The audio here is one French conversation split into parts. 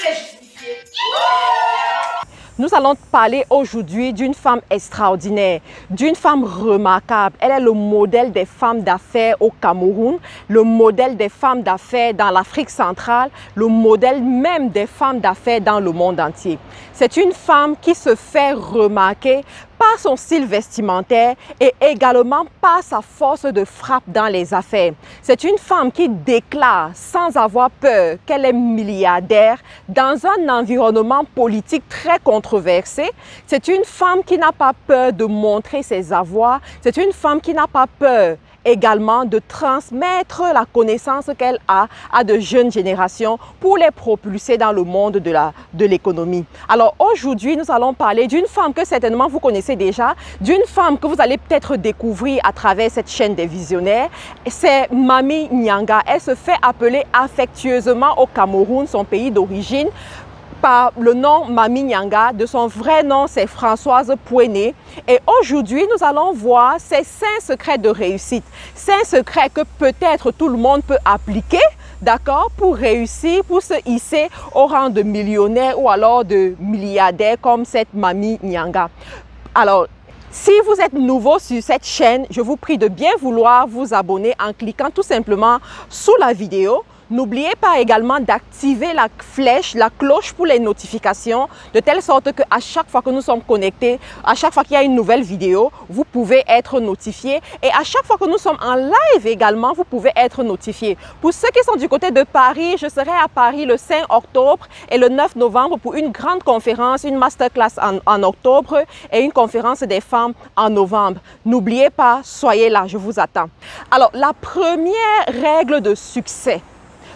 les justifier. Nous allons parler aujourd'hui d'une femme extraordinaire, d'une femme remarquable. Elle est le modèle des femmes d'affaires au Cameroun, le modèle des femmes d'affaires dans l'Afrique centrale, le modèle même des femmes d'affaires dans le monde entier. C'est une femme qui se fait remarquer par son style vestimentaire et également par sa force de frappe dans les affaires. C'est une femme qui déclare sans avoir peur qu'elle est milliardaire dans un environnement politique très controversé. C'est une femme qui n'a pas peur de montrer ses avoirs. C'est une femme qui n'a pas peur également de transmettre la connaissance qu'elle a à de jeunes générations pour les propulser dans le monde de l'économie. Alors aujourd'hui, nous allons parler d'une femme que certainement vous connaissez déjà, d'une femme que vous allez peut-être découvrir à travers cette chaîne des visionnaires. C'est Mami Nyanga. Elle se fait appeler affectueusement au Cameroun, son pays d'origine, par le nom Mami Nyanga. De son vrai nom, c'est Françoise Pouéné. Et aujourd'hui, nous allons voir ses 5 secrets de réussite. 5 secrets que peut-être tout le monde peut appliquer, d'accord, pour réussir, pour se hisser au rang de millionnaire ou alors de milliardaire comme cette Mami Nyanga. Alors, si vous êtes nouveau sur cette chaîne, je vous prie de bien vouloir vous abonner en cliquant tout simplement sous la vidéo. N'oubliez pas également d'activer la flèche, la cloche pour les notifications, de telle sorte qu'à chaque fois que nous sommes connectés, à chaque fois qu'il y a une nouvelle vidéo, vous pouvez être notifié. Et à chaque fois que nous sommes en live également, vous pouvez être notifié. Pour ceux qui sont du côté de Paris, je serai à Paris le 5 octobre et le 9 novembre pour une grande conférence, une masterclass en octobre et une conférence des femmes en novembre. N'oubliez pas, soyez là, je vous attends. Alors, la première règle de succès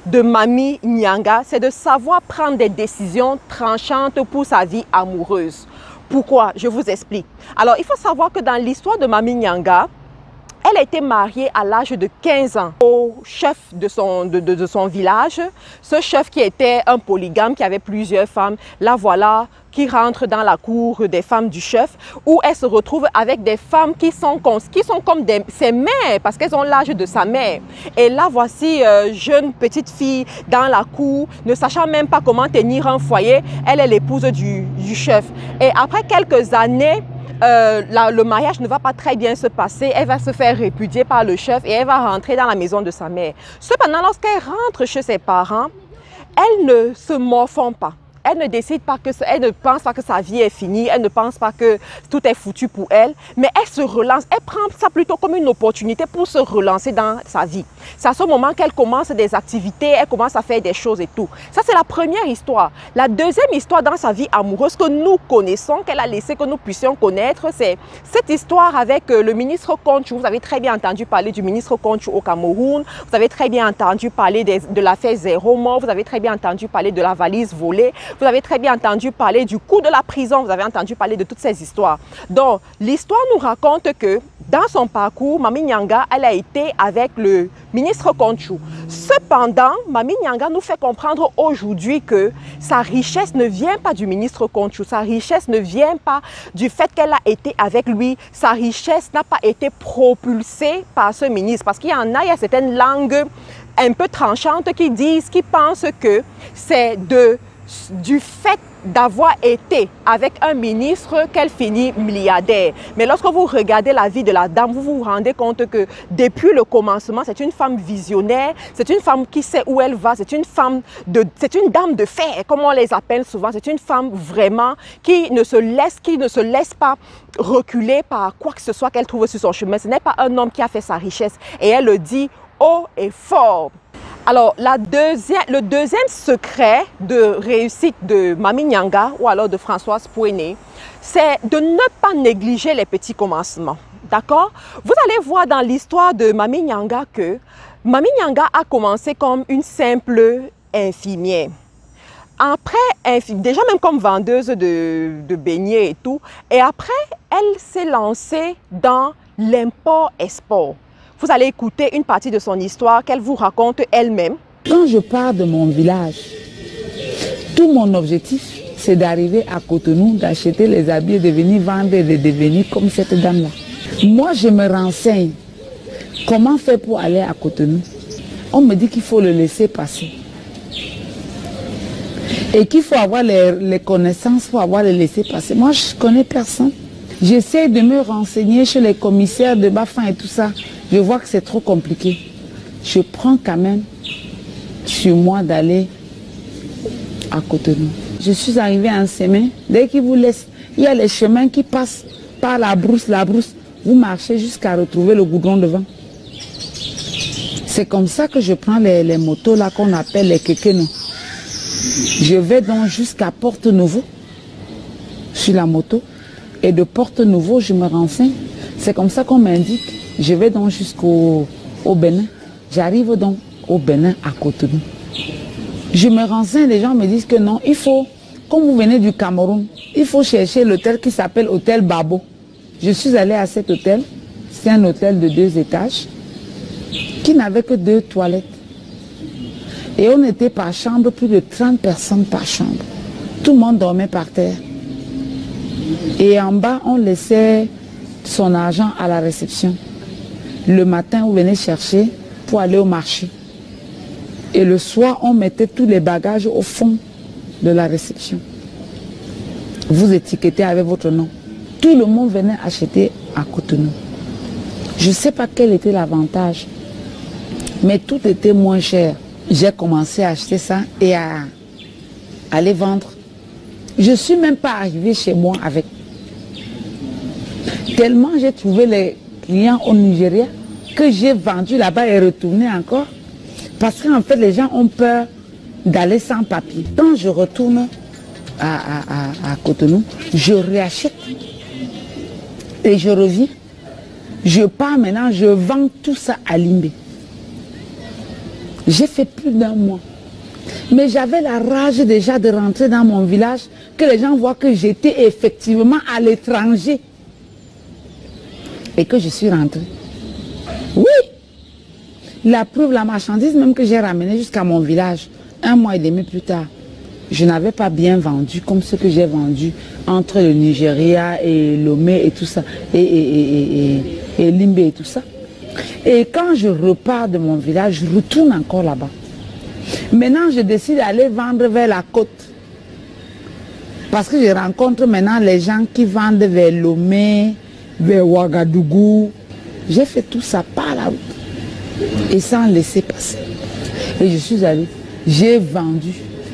de Mami Nyanga, c'est de savoir prendre des décisions tranchantes pour sa vie amoureuse. Pourquoi? Je vous explique. Alors, il faut savoir que dans l'histoire de Mami Nyanga, elle a été mariée à l'âge de 15 ans au chef de son village. Ce chef qui était un polygame, qui avait plusieurs femmes, la voilà qui rentre dans la cour des femmes du chef, où elle se retrouve avec des femmes qui sont comme ses mères, parce qu'elles ont l'âge de sa mère. Et là, voici jeune petite fille dans la cour, ne sachant même pas comment tenir un foyer. Elle est l'épouse du chef. Et après quelques années, le mariage ne va pas très bien se passer. Elle va se faire répudier par le chef et elle va rentrer dans la maison de sa mère. Cependant, lorsqu'elle rentre chez ses parents, elle ne se morfond pas. Elle ne décide pas elle ne pense pas que sa vie est finie, elle ne pense pas que tout est foutu pour elle, mais elle se relance, elle prend ça plutôt comme une opportunité pour se relancer dans sa vie. C'est à ce moment qu'elle commence des activités, elle commence à faire des choses et tout. Ça, c'est la première histoire. La deuxième histoire dans sa vie amoureuse que nous connaissons, qu'elle a laissé que nous puissions connaître, c'est cette histoire avec le ministre Conchou. Vous avez très bien entendu parler du ministre Conchou au Cameroun, vous avez très bien entendu parler de l'affaire Zéro Mort, vous avez très bien entendu parler de la valise volée. Vous avez très bien entendu parler du coup de la prison, vous avez entendu parler de toutes ces histoires. Donc, l'histoire nous raconte que dans son parcours, Mami Nyanga, elle a été avec le ministre Conchou. Cependant, Mami Nyanga nous fait comprendre aujourd'hui que sa richesse ne vient pas du ministre Conchou, sa richesse ne vient pas du fait qu'elle a été avec lui, sa richesse n'a pas été propulsée par ce ministre. Parce qu'il y a certaines langues un peu tranchantes qui pensent que c'est du fait d'avoir été avec un ministre qu'elle finit milliardaire. Mais lorsque vous regardez la vie de la dame, vous vous rendez compte que depuis le commencement, c'est une femme visionnaire, c'est une femme qui sait où elle va, c'est une dame de fer, comme on les appelle souvent. C'est une femme vraiment qui ne se laisse pas reculer par quoi que ce soit qu'elle trouve sur son chemin. Ce n'est pas un homme qui a fait sa richesse et elle le dit haut et fort. Alors, le deuxième secret de réussite de Mami Nyanga ou alors de Françoise Pouéné, c'est de ne pas négliger les petits commencements. D'accord? Vous allez voir dans l'histoire de Mami Nyanga que Mami Nyanga a commencé comme une simple infirmière. Après, déjà même comme vendeuse de beignets et tout. Et après, elle s'est lancée dans l'import-export. Vous allez écouter une partie de son histoire qu'elle vous raconte elle-même. Quand je pars de mon village, tout mon objectif, c'est d'arriver à Cotonou, d'acheter les habits et de venir vendre et de devenir comme cette dame-là. Moi, je me renseigne. Comment faire pour aller à Cotonou? On me dit qu'il faut le laisser passer. et qu'il faut avoir les connaissances pour avoir les laissés-passer. Moi, je ne connais personne. J'essaie de me renseigner chez les commissaires de Bafang et tout ça. Je vois que c'est trop compliqué. Je prends quand même sur moi d'aller à Cotonou. Je suis arrivée en Sémé. Dès qu'ils vous laissent, il y a les chemins qui passent par la brousse. Vous marchez jusqu'à retrouver le goudron devant. C'est comme ça que je prends les motos là qu'on appelle les kekeno. Je vais donc jusqu'à Porte-Nouveau sur la moto. Et de Porte-Nouveau, je me renseigne. C'est comme ça qu'on m'indique. Je vais donc jusqu'au Bénin. J'arrive donc au Bénin à Cotonou. Je me renseigne, les gens me disent que non, il faut, comme vous venez du Cameroun, il faut chercher l'hôtel qui s'appelle Hôtel Babo. Je suis allée à cet hôtel. C'est un hôtel de 2 étages qui n'avait que 2 toilettes. Et on était par chambre, plus de 30 personnes par chambre. Tout le monde dormait par terre. Et en bas, on laissait son argent à la réception. Le matin, on venait chercher pour aller au marché. Et le soir, on mettait tous les bagages au fond de la réception. Vous étiquetez avec votre nom. Tout le monde venait acheter à Cotonou. Je ne sais pas quel était l'avantage, mais tout était moins cher. J'ai commencé à acheter ça et à aller vendre. Je ne suis même pas arrivée chez moi avec. Tellement j'ai trouvé les clients au Nigeria que j'ai vendu là-bas et retourné encore. Parce qu'en fait, les gens ont peur d'aller sans papier. Quand je retourne à Cotonou, je réachète et je reviens. Je pars maintenant, je vends tout ça à Limbé. J'ai fait plus d'1 mois. Mais j'avais la rage déjà de rentrer dans mon village, que les gens voient que j'étais effectivement à l'étranger. Et que je suis rentrée. Oui! La preuve, la marchandise même que j'ai ramenée jusqu'à mon village, 1 mois et demi plus tard, je n'avais pas bien vendu comme ce que j'ai vendu entre le Nigeria et Lomé et tout ça, et Limbé et tout ça. Et quand je repars de mon village, je retourne encore là-bas. Maintenant, je décide d'aller vendre vers la côte. Parce que je rencontre maintenant les gens qui vendent vers Lomé, vers Ouagadougou. J'ai fait tout ça par la route. Et sans laisser passer. Et je suis allée, j'ai vendu,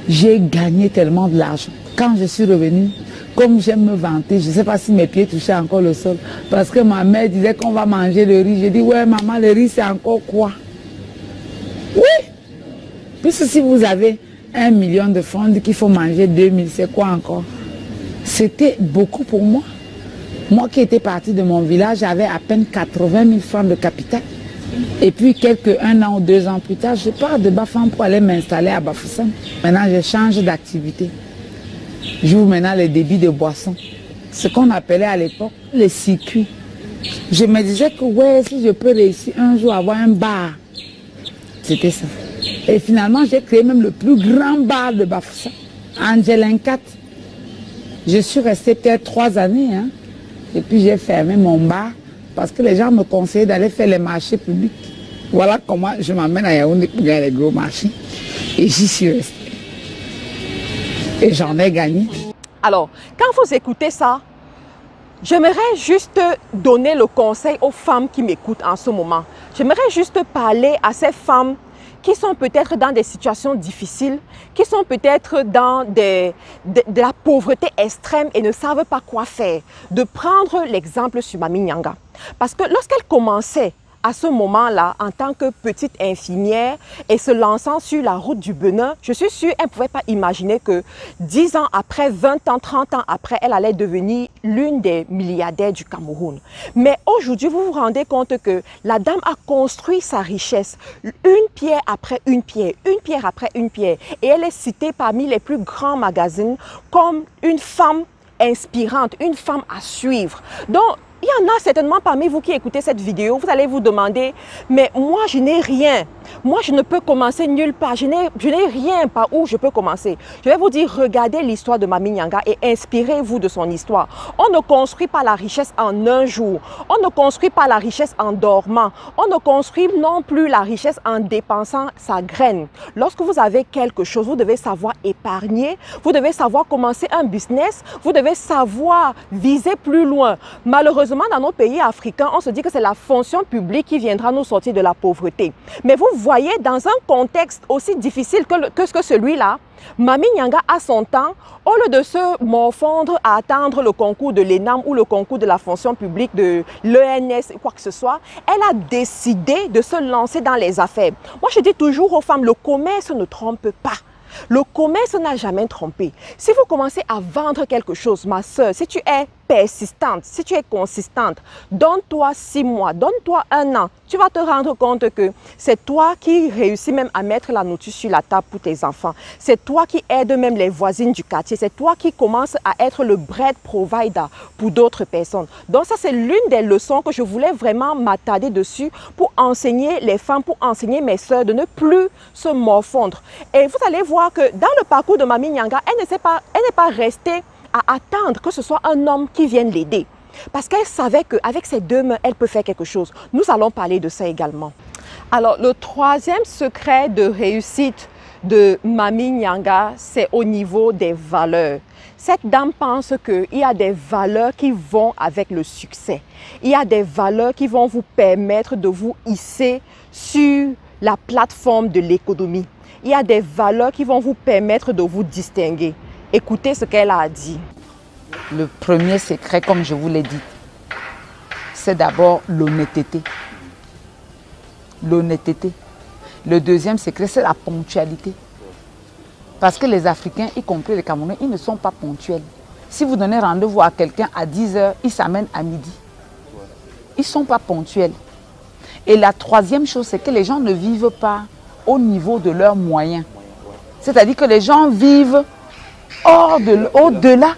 j'ai gagné tellement de l'argent. Quand je suis revenue, comme j'aime me vanter, je ne sais pas si mes pieds touchaient encore le sol, parce que ma mère disait qu'on va manger le riz. J'ai dit, ouais maman, le riz c'est encore quoi? Oui! Puisque si vous avez 1 million de francs qu'il faut manger 2000, c'est quoi encore? C'était beaucoup pour moi. Moi qui étais partie de mon village, j'avais à peine 80 000 francs de capital. Et puis, 1 an ou 2 ans plus tard, je pars de Bafang pour aller m'installer à Bafoussam. Maintenant, je change d'activité. J'ouvre maintenant les débits de boissons. Ce qu'on appelait à l'époque les circuits. Je me disais que, ouais, si je peux réussir un jour à avoir un bar. C'était ça. Et finalement, j'ai créé même le plus grand bar de Bafoussam, Angelin 4. Je suis restée peut-être 3 années, hein. Et puis, j'ai fermé mon bar. Parce que les gens me conseillaient d'aller faire les marchés publics. Voilà comment je m'amène à Yaoundé pour gagner les gros marchés. Et j'y suis restée. Et j'en ai gagné. Alors, quand vous écoutez ça, j'aimerais juste donner le conseil aux femmes qui m'écoutent en ce moment. J'aimerais juste parler à ces femmes qui sont peut-être dans des situations difficiles, qui sont peut-être dans de la pauvreté extrême et ne savent pas quoi faire, de prendre l'exemple sur Mami Nyanga. Parce que lorsqu'elle commençait à ce moment-là, en tant que petite infirmière et se lançant sur la route du Bénin, je suis sûre qu'elle ne pouvait pas imaginer que 10 ans après, 20 ans, 30 ans après, elle allait devenir l'une des milliardaires du Cameroun. Mais aujourd'hui, vous vous rendez compte que la dame a construit sa richesse, une pierre après une pierre après une pierre. Et elle est citée parmi les plus grands magazines comme une femme inspirante, une femme à suivre. Donc, Il y en a certainement parmi vous qui écoutez cette vidéo, vous allez vous demander, mais moi je n'ai rien. Moi je ne peux commencer nulle part, je n'ai rien par où je peux commencer. Je vais vous dire, regardez l'histoire de Mami Nyanga et inspirez-vous de son histoire. On ne construit pas la richesse en un jour, on ne construit pas la richesse en dormant, on ne construit non plus la richesse en dépensant sa graine. Lorsque vous avez quelque chose, vous devez savoir épargner, vous devez savoir commencer un business, vous devez savoir viser plus loin. Malheureusement, dans nos pays africains, on se dit que c'est la fonction publique qui viendra nous sortir de la pauvreté. Mais vous voyez, dans un contexte aussi difficile que celui-là, Mami Nyanga, à son temps, au lieu de se morfondre à attendre le concours de l'ENAM ou le concours de la fonction publique de l'ENS, quoi que ce soit, elle a décidé de se lancer dans les affaires. Moi, je dis toujours aux femmes, le commerce ne trompe pas. Le commerce n'a jamais trompé. Si vous commencez à vendre quelque chose, ma soeur, si tu es persistante, si tu es consistante, donne-toi 6 mois, donne-toi 1 an. Tu vas te rendre compte que c'est toi qui réussis même à mettre la nourriture sur la table pour tes enfants. C'est toi qui aides même les voisines du quartier. C'est toi qui commences à être le bread provider pour d'autres personnes. Donc ça, c'est l'une des leçons que je voulais vraiment m'attarder dessus pour enseigner les femmes, pour enseigner mes soeurs de ne plus se morfondre. Et vous allez voir que dans le parcours de Mami Nyanga, elle n'est pas restée à attendre que ce soit un homme qui vienne l'aider. Parce qu'elle savait qu'avec ses 2 mains, elle peut faire quelque chose. Nous allons parler de ça également. Alors, le 3e secret de réussite de Mami Nyanga, c'est au niveau des valeurs. Cette dame pense qu'il y a des valeurs qui vont avec le succès. Il y a des valeurs qui vont vous permettre de vous hisser sur la plateforme de l'économie. Il y a des valeurs qui vont vous permettre de vous distinguer. Écoutez ce qu'elle a dit. Le premier secret, comme je vous l'ai dit, c'est d'abord l'honnêteté. L'honnêteté. Le 2e secret, c'est la ponctualité. Parce que les Africains, y compris les Camerounais, ils ne sont pas ponctuels. Si vous donnez rendez-vous à quelqu'un à 10 h, il s'amène à midi. Ils ne sont pas ponctuels. Et la 3e chose, c'est que les gens ne vivent pas au niveau de leurs moyens. C'est-à-dire que les gens vivent au-delà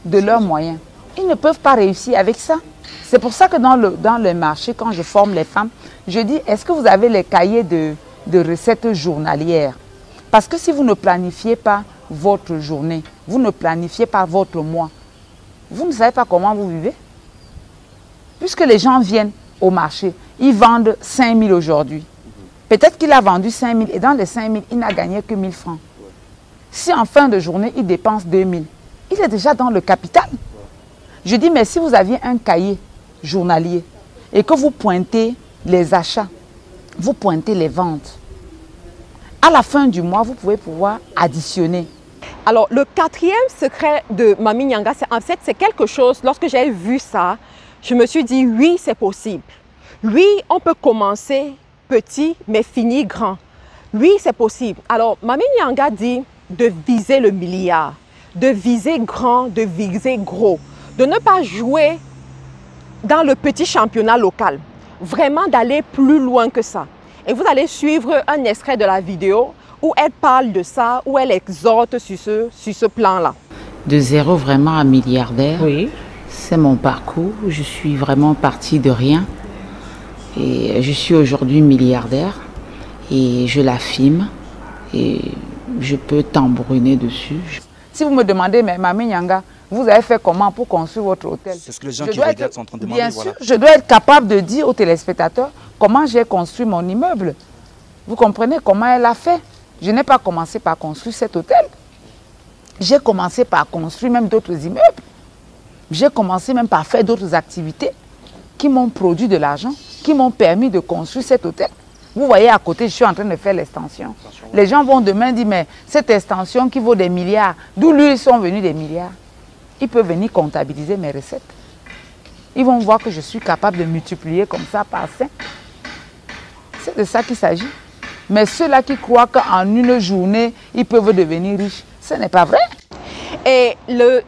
de leurs moyens. Ils ne peuvent pas réussir avec ça. C'est pour ça que dans le marché, quand je forme les femmes, je dis, est-ce que vous avez les cahiers de recettes journalières? Parce que si vous ne planifiez pas votre journée, vous ne planifiez pas votre mois, vous ne savez pas comment vous vivez. Puisque les gens viennent au marché, ils vendent 5 000 aujourd'hui. Peut-être qu'il a vendu 5 000 et dans les 5 000, il n'a gagné que 1 000 francs. Si en fin de journée, il dépense 2 000, il est déjà dans le capital. Je dis, mais si vous aviez un cahier journalier et que vous pointez les achats, vous pointez les ventes, à la fin du mois, vous pouvez pouvoir additionner. Alors, le 4e secret de Mami Nyanga, en fait, c'est quelque chose, lorsque j'ai vu ça, je me suis dit, oui, c'est possible. Oui, on peut commencer petit, mais finir grand. Oui, c'est possible. Alors, Mami Nyanga dit de viser le milliard, de viser grand, de viser gros, de ne pas jouer dans le petit championnat local, vraiment d'aller plus loin que ça. Et vous allez suivre un extrait de la vidéo où elle parle de ça, où elle exhorte sur ce plan-là. De 0 vraiment à milliardaire, oui. C'est mon parcours. Je suis vraiment partie de rien. Et je suis aujourd'hui milliardaire et je l'affirme et je peux tambouriner dessus. Si vous me demandez, mais Mami Nyanga, vous avez fait comment pour construire votre hôtel? C'est ce que les gens qui regardent sont en train de demander. Bien sûr, je dois être capable de dire aux téléspectateurs comment j'ai construit mon immeuble. Vous comprenez comment elle a fait? Je n'ai pas commencé par construire cet hôtel. J'ai commencé par construire même d'autres immeubles. J'ai commencé même par faire d'autres activités qui m'ont produit de l'argent, qui m'ont permis de construire cet hôtel. Vous voyez à côté, je suis en train de faire l'extension. Les gens vont demain dire, mais cette extension qui vaut des milliards, d'où lui sont venus des milliards? Ils peuvent venir comptabiliser mes recettes. Ils vont voir que je suis capable de multiplier comme ça par 5. C'est de ça qu'il s'agit. Mais ceux-là qui croient qu'en une journée, ils peuvent devenir riches, ce n'est pas vrai. Et le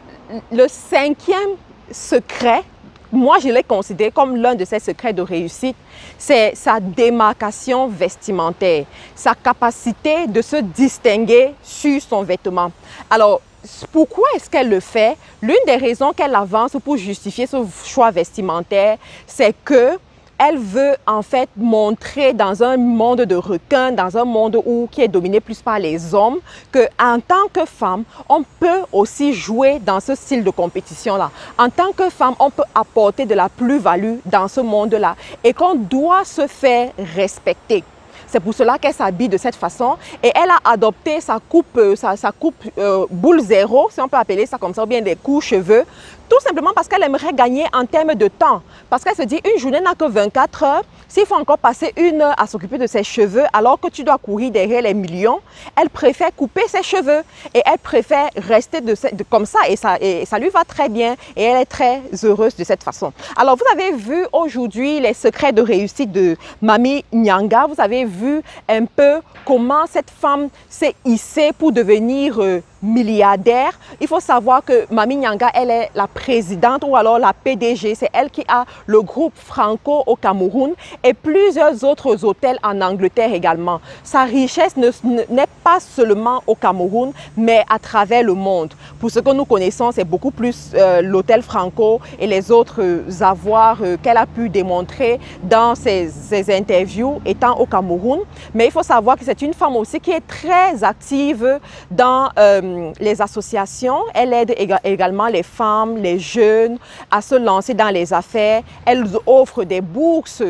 5e secret, moi je l'ai considéré comme l'un de ses secrets de réussite, c'est sa démarcation vestimentaire, sa capacité de se distinguer sur son vêtement. Alors, pourquoi est-ce qu'elle le fait? L'une des raisons qu'elle avance pour justifier ce choix vestimentaire, c'est que elle veut en fait montrer dans un monde de requins, dans un monde qui est dominé plus par les hommes, qu'en tant que femme, on peut aussi jouer dans ce style de compétition-là. En tant que femme, on peut apporter de la plus-value dans ce monde-là et qu'on doit se faire respecter. C'est pour cela qu'elle s'habille de cette façon et elle a adopté sa coupe boule zéro, si on peut appeler ça comme ça, ou bien des coups-cheveux, tout simplement parce qu'elle aimerait gagner en termes de temps. Parce qu'elle se dit, une journée n'a que 24 heures, s'il faut encore passer 1 heure à s'occuper de ses cheveux alors que tu dois courir derrière les millions, elle préfère couper ses cheveux et elle préfère rester comme ça et ça lui va très bien et elle est très heureuse de cette façon. Alors vous avez vu aujourd'hui les secrets de réussite de Mami Nyanga, vous avez vu un peu comment cette femme s'est hissée pour devenir milliardaire. Il faut savoir que Mami Nyanga, elle est la présidente ou alors la PDG. C'est elle qui a le groupe Franco au Cameroun et plusieurs autres hôtels en Angleterre également. Sa richesse n'est pas seulement au Cameroun, mais à travers le monde. Pour ce que nous connaissons, c'est beaucoup plus l'hôtel Franco et les autres avoirs qu'elle a pu démontrer dans ses interviews étant au Cameroun. Mais il faut savoir que c'est une femme aussi qui est très active dans les associations. Elle aide également les femmes, les jeunes à se lancer dans les affaires. Elle offre des bourses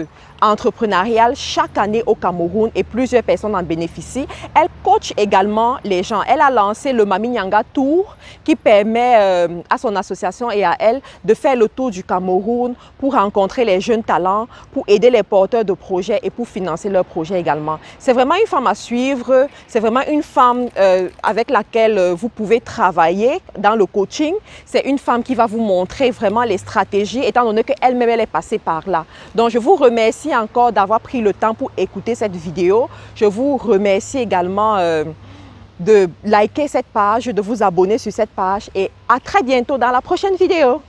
entrepreneuriale chaque année au Cameroun et plusieurs personnes en bénéficient. Elle coach également les gens. Elle a lancé le Mami Nyanga Tour qui permet à son association et à elle de faire le tour du Cameroun pour rencontrer les jeunes talents, pour aider les porteurs de projets et pour financer leurs projets également. C'est vraiment une femme à suivre. C'est vraiment une femme avec laquelle vous pouvez travailler dans le coaching. C'est une femme qui va vous montrer vraiment les stratégies étant donné qu'elle-même elle est passée par là. Donc je vous remercie encore d'avoir pris le temps pour écouter cette vidéo. Je vous remercie également de liker cette page, de vous abonner sur cette page et à très bientôt dans la prochaine vidéo.